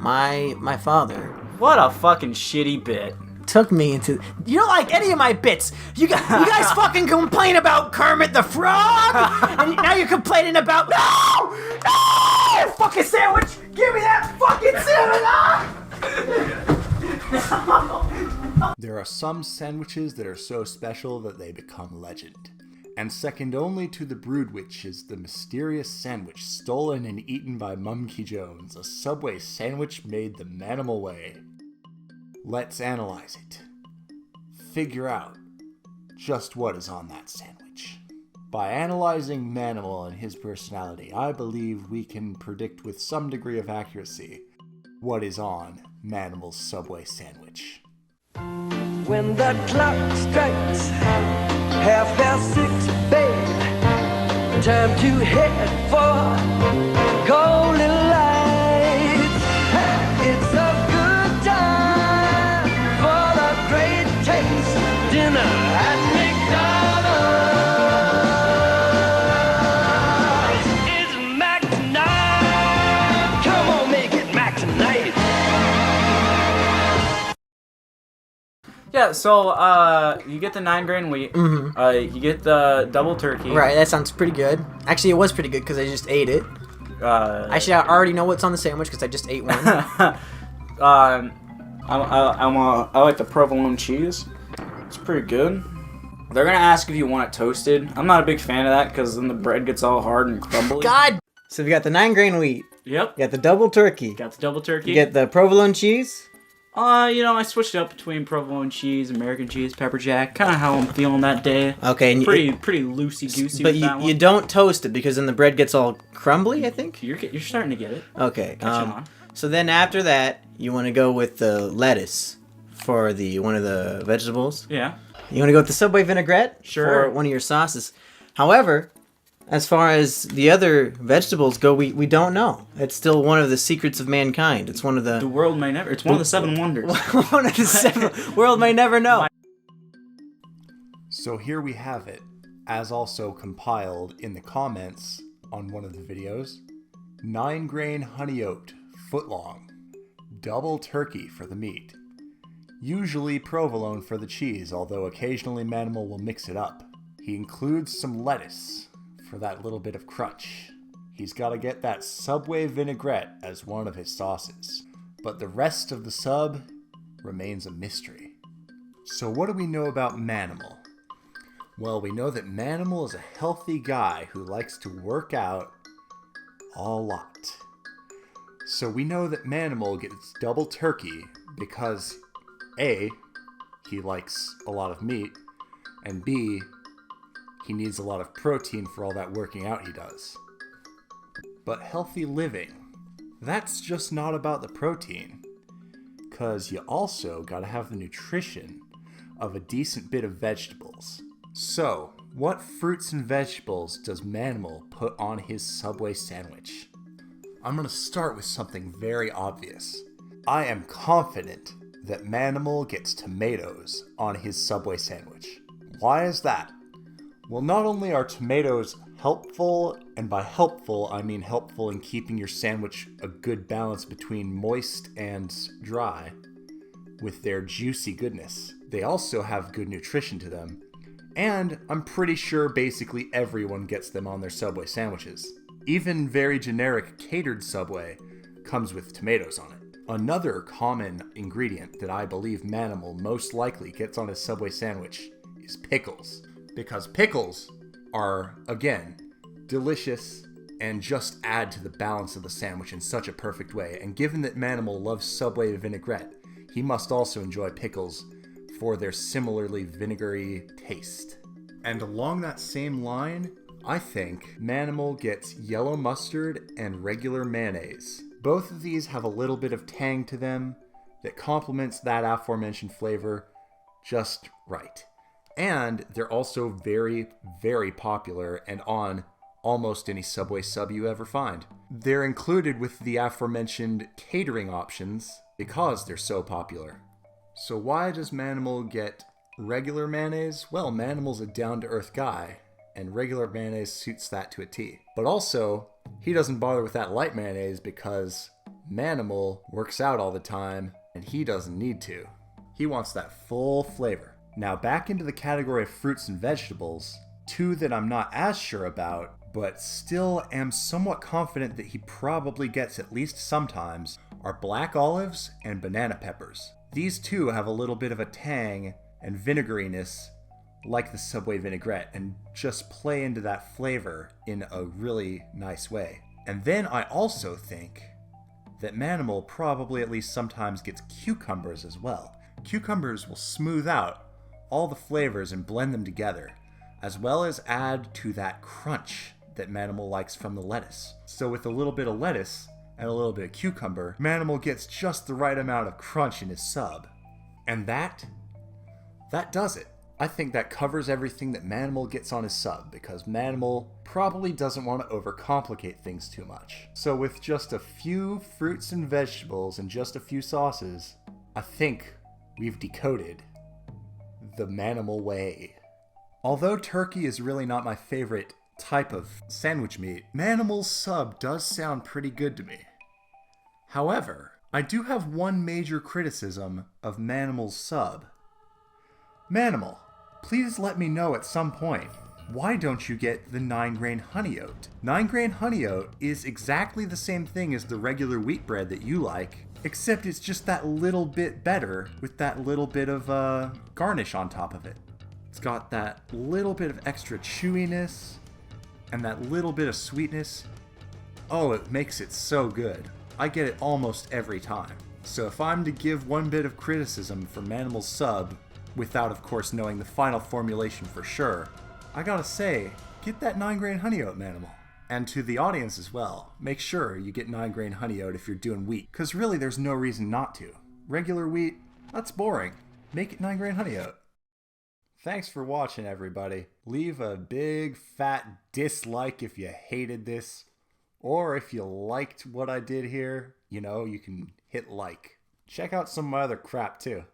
My father What a fucking shitty bit. took me into. You don't like any of my bits. You guys fucking complain about Kermit the Frog, and now you're complaining about no fucking sandwich. Give me that fucking sandwich. There are some sandwiches that are so special that they become legend. And second only to the Brood Witch is the mysterious sandwich stolen and eaten by Mumkey Jones, a Subway sandwich made the Manimal way. Let's analyze it. Figure out just what is on that sandwich. By analyzing Manimal and his personality, I believe we can predict with some degree of accuracy what is on Manimal's Subway sandwich. When the clock strikes 6:30, babe, time to head for golden lights. It's a good time for the great taste dinner at McDonald's. It's Mac tonight. Come on, make it Mac tonight. Yeah, so you get the 9 grain wheat. Mm-hmm. You get the double turkey. Right, that sounds pretty good. Actually, it was pretty good because I just ate it. Actually, I already know what's on the sandwich because I just ate one. I like the provolone cheese. It's pretty good. They're gonna ask if you want it toasted. I'm not a big fan of that because then the bread gets all hard and crumbly. God. So we got the 9 grain wheat. Yep. You got the double turkey. Got the double turkey. You get the provolone cheese. I switched it up between provolone cheese, American cheese, pepper jack. Kind of how I'm feeling that day. Okay, and pretty loosey goosey. But with that you one. don't toast it because then the bread gets all crumbly, I think. You're starting to get it. Okay. Catching on. So then after that, you want to go with the lettuce for one of the vegetables. Yeah. You want to go with the Subway vinaigrette Sure. for one of your sauces. However, as far as the other vegetables go, we don't know. It's still one of the secrets of mankind. It's one of the... The world may never... It's one of the 7 wonders. one of the 7... world may never know. So here we have it, as also compiled in the comments on one of the videos. 9 grain honey oat, footlong. Double turkey for the meat. Usually provolone for the cheese, although occasionally Manimal will mix it up. He includes some lettuce for that little bit of crunch. He's got to get that Subway vinaigrette as one of his sauces. But the rest of the sub remains a mystery. So what do we know about Manimal? Well, we know that Manimal is a healthy guy who likes to work out a lot. So we know that Manimal gets double turkey because A, he likes a lot of meat, and B, he needs a lot of protein for all that working out he does. But healthy living, that's just not about the protein. Cause you also gotta have the nutrition of a decent bit of vegetables. So, what fruits and vegetables does Manimal put on his Subway sandwich? I'm gonna start with something very obvious. I am confident that Manimal gets tomatoes on his Subway sandwich. Why is that? Well, not only are tomatoes helpful, and by helpful, I mean helpful in keeping your sandwich a good balance between moist and dry with their juicy goodness. They also have good nutrition to them, and I'm pretty sure basically everyone gets them on their Subway sandwiches. Even very generic catered Subway comes with tomatoes on it. Another common ingredient that I believe Manimal most likely gets on his Subway sandwich is pickles. Because pickles are, again, delicious and just add to the balance of the sandwich in such a perfect way. And given that Manimal loves Subway vinaigrette, he must also enjoy pickles for their similarly vinegary taste. And along that same line, I think Manimal gets yellow mustard and regular mayonnaise. Both of these have a little bit of tang to them that complements that aforementioned flavor just right. And they're also very, very popular and on almost any Subway sub you ever find. They're included with the aforementioned catering options because they're so popular. So why does Manimal get regular mayonnaise? Well, Manimal's a down-to-earth guy, and regular mayonnaise suits that to a T. But also, he doesn't bother with that light mayonnaise because Manimal works out all the time, and he doesn't need to. He wants that full flavor. Now back into the category of fruits and vegetables, two that I'm not as sure about, but still am somewhat confident that he probably gets at least sometimes, are black olives and banana peppers. These two have a little bit of a tang and vinegariness like the Subway vinaigrette and just play into that flavor in a really nice way. And then I also think that Manimal probably at least sometimes gets cucumbers as well. Cucumbers will smooth out all the flavors and blend them together, as well as add to that crunch that Manimal likes from the lettuce. So with a little bit of lettuce and a little bit of cucumber, Manimal gets just the right amount of crunch in his sub. And that does it. I think that covers everything that Manimal gets on his sub, because Manimal probably doesn't want to overcomplicate things too much. So with just a few fruits and vegetables and just a few sauces, I think we've decoded the Manimal way. Although turkey is really not my favorite type of sandwich meat, Manimal's sub does sound pretty good to me. However, I do have one major criticism of Manimal's sub. Manimal, please let me know at some point, why don't you get the 9-grain honey oat? 9-grain honey oat is exactly the same thing as the regular wheat bread that you like, except it's just that little bit better with that little bit of garnish on top of it. It's got that little bit of extra chewiness and that little bit of sweetness. Oh, it makes it so good. I get it almost every time. So if I'm to give one bit of criticism for Manimal's sub, without of course knowing the final formulation for sure, I gotta say, get that 9-grain honey oat, Manimal. And to the audience as well, make sure you get 9-grain honey oat if you're doing wheat, because really there's no reason not to. Regular wheat, that's boring. Make it 9-grain honey oat. Thanks for watching, everybody. Leave a big fat dislike if you hated this, or if you liked what I did here, you know, you can hit like. Check out some of my other crap too.